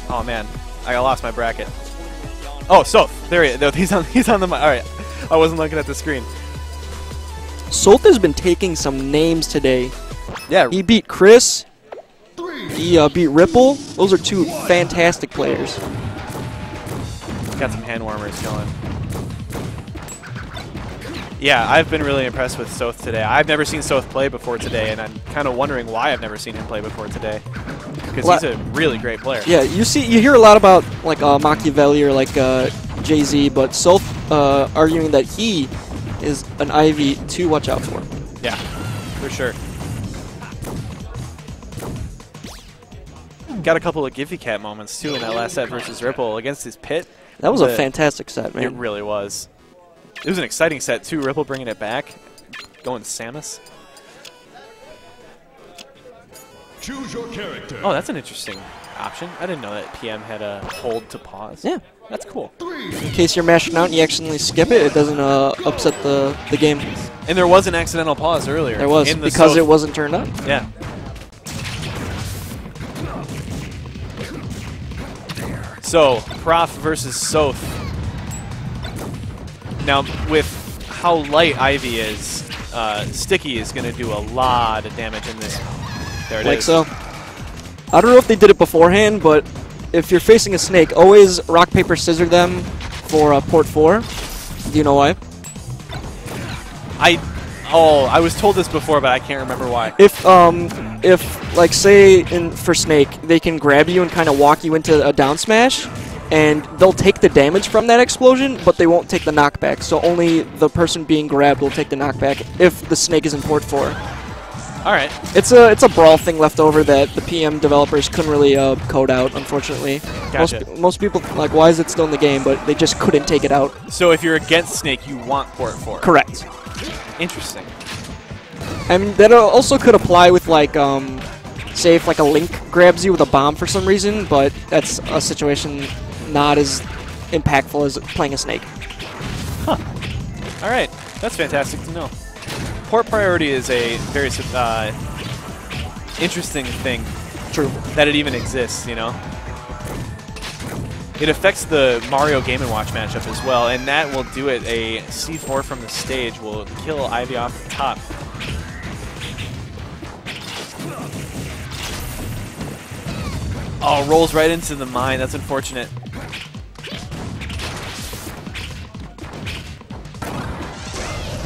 Oh man, I lost my bracket. Oh, Sothe. There he is. He's on the mic. All right, I wasn't looking at the screen. Sothe has been taking some names today. Yeah. He beat Chris. He beat Ripple. Those are two fantastic players. Got some hand warmers going. Yeah, I've been really impressed with Sothe today. I've never seen Sothe play before today, and I'm kind of wondering why I've never seen him play before today. Because he's a really great player. Yeah, you hear a lot about like Machiavelli or like Jay-Z, but Sothe arguing that he is an Ivy to watch out for. Yeah, for sure. Got a couple of Ivysaur moments too in that last set versus Ripple against his pit. That was a fantastic set, man. It really was. It was an exciting set too. Ripple bringing it back, going Samus. Choose your character. Oh, that's an interesting option. I didn't know that PM had a hold to pause. Yeah, that's cool. In case you're mashing out and you accidentally skip it, it doesn't upset the game. And there was an accidental pause earlier. There was, because it wasn't turned on. Yeah. So, Prof versus Sothe. Now, with how light Ivy is, Sticky is going to do a lot of damage in this. There it is. So. I don't know if they did it beforehand, but if you're facing a snake, always rock, paper, scissor them for port 4. Do you know why? I was told this before, but I can't remember why. If like say for Snake, they can grab you and kind of walk you into a down smash, and they'll take the damage from that explosion, but they won't take the knockback. So only the person being grabbed will take the knockback if the Snake is in port 4. All right. It's a brawl thing left over that the PM developers couldn't really code out, unfortunately. Gotcha. Most people like, why is it still in the game? But they just couldn't take it out. So if you're against Snake, you want port 4. Correct. Interesting. I mean, that also could apply with like, say if like a Link grabs you with a bomb for some reason, but that's a situation not as impactful as playing a Snake. Huh. All right. That's fantastic to know. Port priority is a very interesting thing. True. That it even exists, you know? It affects the Mario Game & Watch matchup as well, and that will do it. A C4 from the stage will kill Ivy off the top. Oh, rolls right into the mine. That's unfortunate.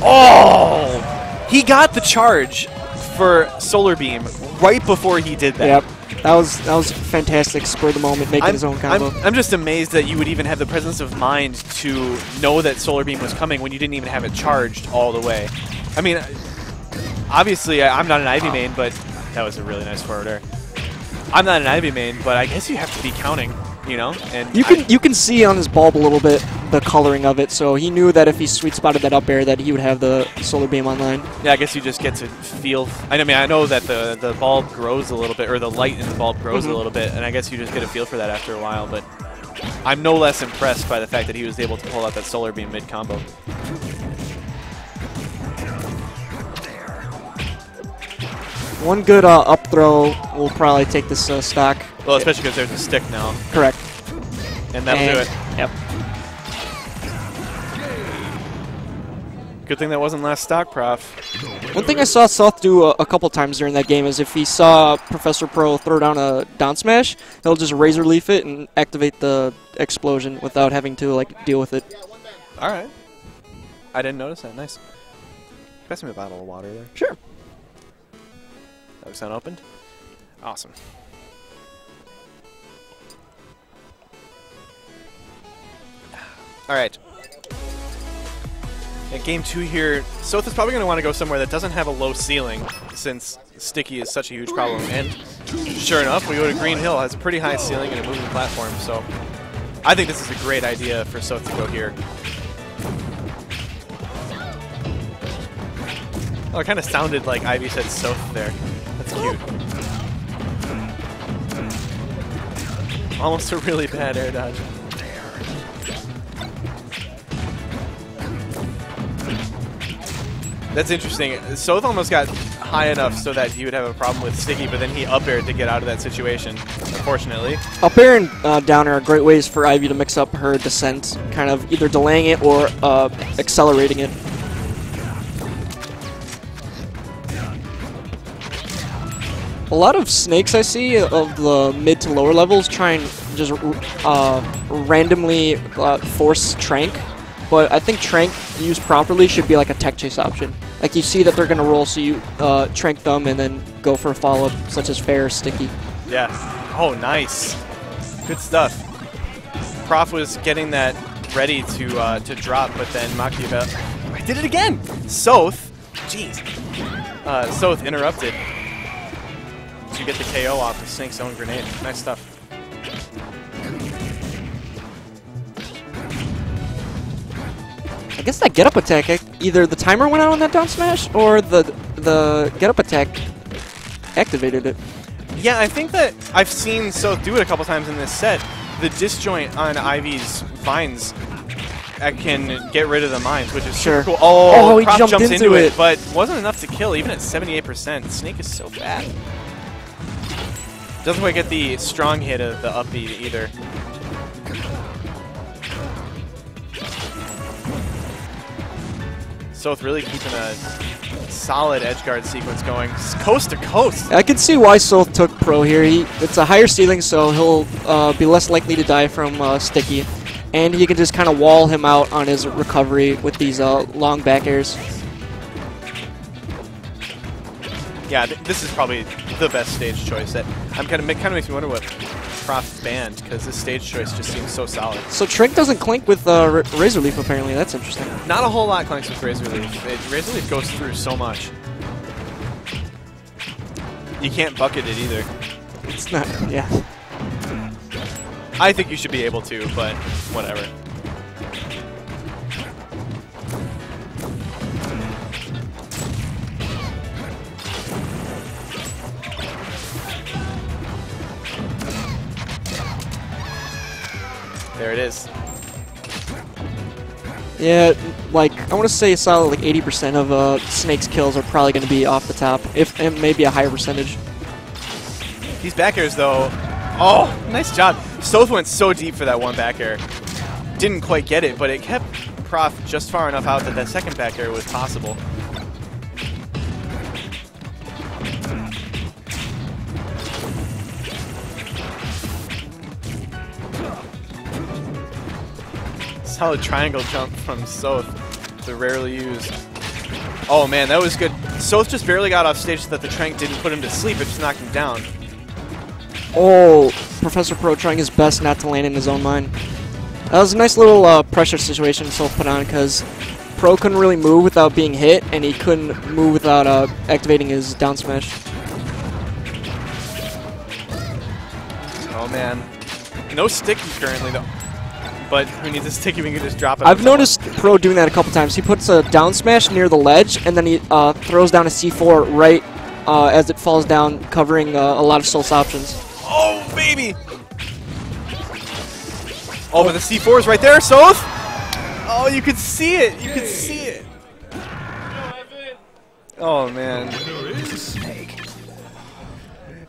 Oh! He got the charge for Solar Beam right before he did that. Yep. That was fantastic. Spur of the moment, making his own combo. I'm just amazed that you would even have the presence of mind to know that Solar Beam was coming when you didn't even have it charged all the way. I mean, obviously, I'm not an Ivy main, but that was a really nice forward air. I'm not an Ivy main, but I guess you have to be counting, you know? And you can see on his bulb a little bit the coloring of it, so he knew that if he sweet spotted that up air that he would have the Solar Beam online. Yeah, I guess you just get to feel. I mean, I know that the bulb grows a little bit, or the light in the bulb grows a little bit, and I guess you just get a feel for that after a while, but I'm no less impressed by the fact that he was able to pull out that Solar Beam mid-combo. One good up throw will probably take this stock. Well, especially because there's a stick now. Correct. And that'll do it. Yep. Good thing that wasn't last stock, Prof. One thing I saw Sothe do a couple times during that game is if he saw Professor Pro throw down a down smash, he'll just razor leaf it and activate the explosion without having to like deal with it. All right. I didn't notice that. Nice. Pass me a bottle of water there. Sure. That was unopened. Awesome. All right. In game 2 here, Sothe is probably going to want to go somewhere that doesn't have a low ceiling, since Sticky is such a huge problem. And sure enough, we go to Green Hill. Has a pretty high ceiling and a moving platform, so I think this is a great idea for Sothe to go here. Oh, it kind of sounded like Ivy said Sothe there. That's cute. Almost a really bad air dodge. That's interesting. Sothe almost got high enough so that he would have a problem with Sticky, but then he up aired to get out of that situation, unfortunately. Up air and down air are great ways for Ivy to mix up her descent, kind of either delaying it or accelerating it. A lot of snakes I see of the mid to lower levels try and just randomly force Trank, but I think Trank used properly should be like a tech chase option. Like you see that they're going to roll, so you Trank them and then go for a follow-up, such as fair or sticky. Yeah. Oh, nice. Good stuff. Prof was getting that ready to drop, but then Makiba did it again. Sothe, jeez. Sothe interrupted to get the KO off the Snake's own grenade. Nice stuff. I guess that get-up attack, either the timer went out on that down smash, or the get-up attack activated it. Yeah, I think that I've seen Sothe do it a couple times in this set. The disjoint on Ivy's vines can get rid of the mines, which is super cool. Oh, he Prof jumped jumps into it, but wasn't enough to kill, even at 78%. Snake is so bad. Doesn't quite get the strong hit of the up B either. Sothe really keeping a solid edgeguard sequence going, coast to coast. I can see why Sothe took Pro here. It's a higher ceiling, so he'll be less likely to die from Sticky. And he can just kind of wall him out on his recovery with these long back airs. Yeah, this is probably the best stage choice. That kind of makes me wonder what Prof banned, because this stage choice just seems so solid. So Trank doesn't clink with Razor Leaf, apparently. That's interesting. Not a whole lot clinks with Razor Leaf. Razor Leaf goes through so much. You can't bucket it either. It's not, yeah. I think you should be able to, but whatever. There it is. Yeah, like, I want to say a solid like 80% of Snake's kills are probably going to be off the top, if and maybe a higher percentage. These back airs, though, oh, nice job. Sothe went so deep for that one back air. Didn't quite get it, but it kept Prof just far enough out that that second back air was possible. Solid triangle jump from Sothe, the rarely used. Oh man, that was good. Sothe just barely got off stage so that the Trank didn't put him to sleep, it just knocked him down. Oh, Professor Pro trying his best not to land in his own mine. That was a nice little pressure situation Sothe put on, because Pro couldn't really move without being hit, and he couldn't move without activating his down smash. Oh man. No sticky currently though. But who needs a sticky? We can just drop it. I've noticed Pro doing that a couple times. He puts a down smash near the ledge, and then he throws down a C4 right as it falls down, covering a lot of Soul's options. Oh, baby! Oh, but the C4 is right there, Sothe! Oh, you could see it! You could see it! Oh, man.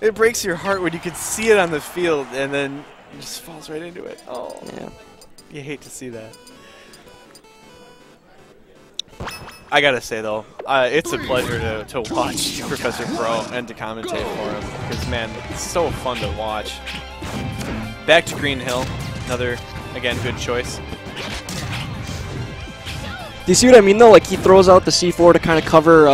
It breaks your heart when you can see it on the field, and then it just falls right into it. Oh. Yeah. You hate to see that. I gotta say though, it's a pleasure to watch Professor Pro and to commentate for him, because man, it's so fun to watch. Back to Green Hill, another, again, good choice. Do you see what I mean though? Like he throws out the C4 to kind of cover,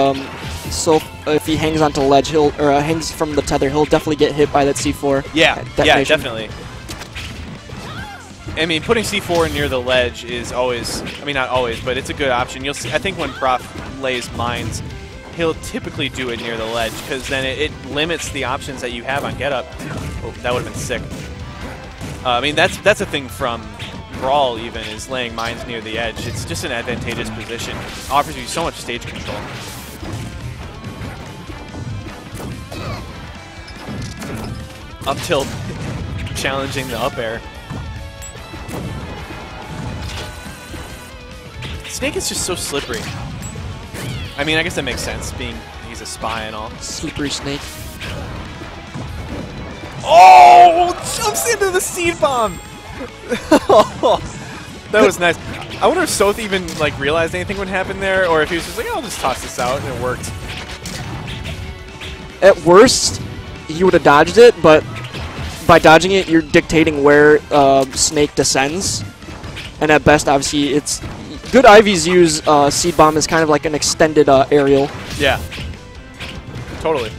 so if he hangs onto the ledge, or hangs from the tether, he'll definitely get hit by that C4. Yeah, yeah, definitely. I mean, putting C4 near the ledge is always, I mean, not always, but it's a good option. You'll see, I think when Prof lays mines, he'll typically do it near the ledge, because then it limits the options that you have on get up. Oh, that would have been sick. I mean, that's a thing from Brawl even, is laying mines near the edge. It's just an advantageous position. It offers you so much stage control. Up tilt, challenging the up air. Snake is just so slippery. I mean, I guess that makes sense, being he's a spy and all. Slippery snake. Oh! Jumps into the seed bomb! That was nice. I wonder if Sothe even like realized anything would happen there, or if he was just like, oh, I'll just toss this out, and it worked. At worst, he would have dodged it, but by dodging it, you're dictating where Snake descends. And at best, obviously, it's good. Ivies use Seed Bomb as kind of like an extended aerial. Yeah. Totally.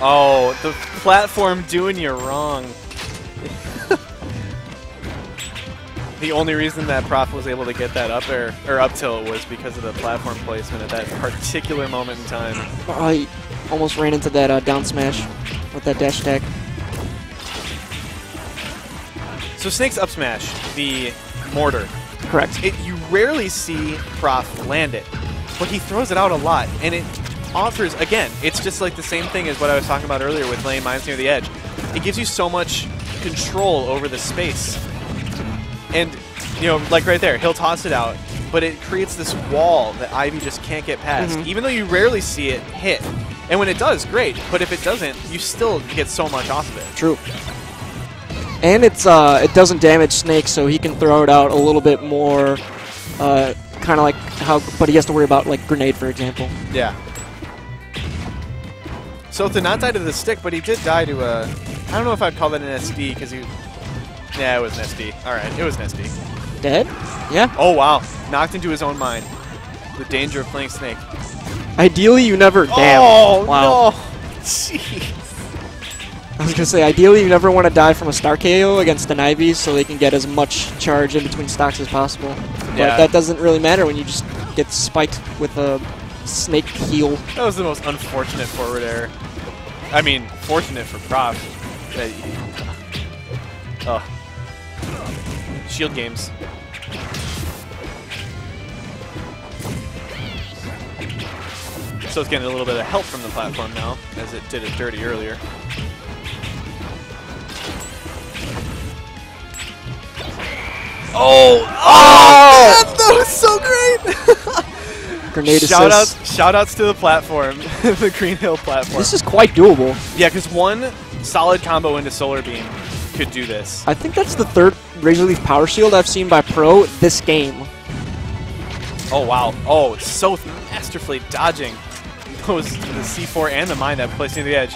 Oh, the platform doing you wrong. The only reason that Prof was able to get that up air, or up tilt, was because of the platform placement at that particular moment in time. Oh, he almost ran into that down smash with that dash attack. So Snake's up smash, the mortar. Correct. You rarely see Prof land it, but he throws it out a lot, and it offers, again, it's just like the same thing as what I was talking about earlier with laying mines near the edge. It gives you so much control over the space. And, you know, like right there, he'll toss it out, but it creates this wall that Ivy just can't get past, even though you rarely see it hit. And when it does, great, but if it doesn't, you still get so much off of it. True. And it's it doesn't damage Snake, so he can throw it out a little bit more, kind of like how, but he has to worry about, like, Grenade, for example. Yeah. So to not die to the stick, but he did die to a, I don't know if I'd call that an SD, because he, yeah, it was an SD. Alright, it was an SD. Dead? Yeah. Oh, wow. Knocked into his own mind. The danger of playing Snake. Ideally, you never... Damn. Oh, wow. no. Jeez. I was going to say, ideally, you never want to die from a star KO against an Ivy so they can get as much charge in between stocks as possible. Yeah. But that doesn't really matter when you just get spiked with a Snake heal. That was the most unfortunate forward air. I mean, fortunate for Prof. Oh. Shield games. So it's getting a little bit of help from the platform now, as it did it dirty earlier. Oh! Oh! That was so great! Grenade Shout outs to the platform, the Green Hill platform. This is quite doable. Yeah, because one solid combo into Solar Beam could do this. I think that's the third Razor Leaf Power Shield I've seen by Pro this game. Oh, wow. Oh, it's so masterfully dodging those, the C4 and the mine that placed near the edge.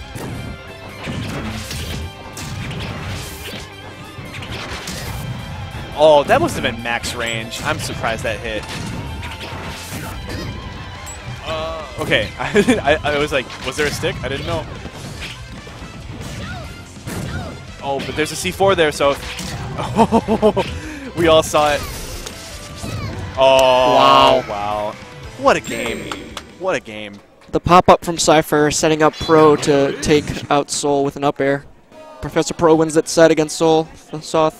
Oh, that must have been max range. I'm surprised that hit. Okay, I was like, was there a stick? I didn't know. Oh, but there's a C4 there, so... Oh, we all saw it. Oh, wow. Wow. What a game. What a game. The pop-up from Cypher setting up Pro to take out Soul with an up air. Professor Pro wins that set against Soul. Sothe.